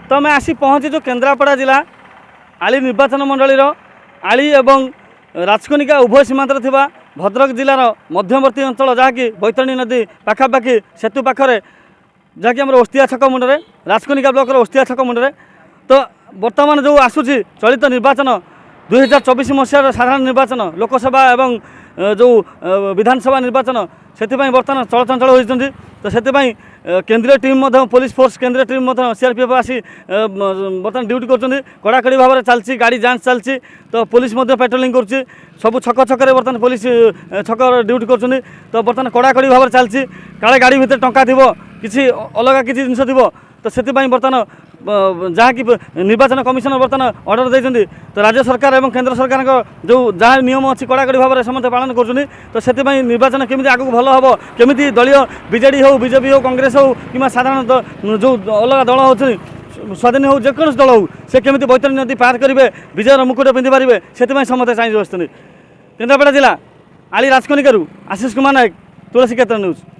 तो आम आसी पहुँचीचु केन्द्रापड़ा जिला आली निर्वाचन मंडल आली एवं राजकनिका उभय सीमांत भद्रक जिलार मध्यवर्ती अंचल जहाँकि बैतरणी नदी पाखापाखि सेतु पाखरे जहाँकि आम ओस्तिया छक मुंडे राजकनिका ब्लॉकर ओस्तिया छक मुंडे तो बर्तमान जो आसूसी चलित निर्वाचन 2024 मसीहार साधारण निर्वाचन लोकसभा एवं जो विधानसभा निर्वाचन से बर्तमान चलचंचल होती तो से केंद्रीय टीम पुलिस फोर्स केंद्रीय टीम सीआरपीएफ आसी बर्तमान ड्यूटी कर कड़ाकड़ी भाव में चलती गाड़ी जांच चलती तो पुलिस पेट्रोलिंग कर सब छक छक बर्तमान पुलिस छक ड्यूटी कर तो बर्तमान कड़ाकड़ी भाव में चलती काले गाड़ी भितर टंका थी किसी अलग किसी जिनस थी तो से बर्तमान जहाँकि निर्वाचन कमिशनर बर्तमान ऑर्डर देते तो राज्य सरकार और केंद्र सरकार जो जहाँ नियम अच्छी कड़ाकड़ी भाव में समस्त पालन कर तो से निर्वाचन केमी आगे भल हम केमी दलीय बीजेडी हो बीजेपी हो कांग्रेस हो कि साधारण जो अलग दल हो स्वाधीन हो जेको दल हो से केमी बैतरणी नदी पार करेंगे विजयर मुकुट पिंधि पारे से समस्त चाहिए बसते केन्द्रापड़ा जिला आली राजकनिका आशीष कुमार नायक तुलसी क्षेत्र न्यूज।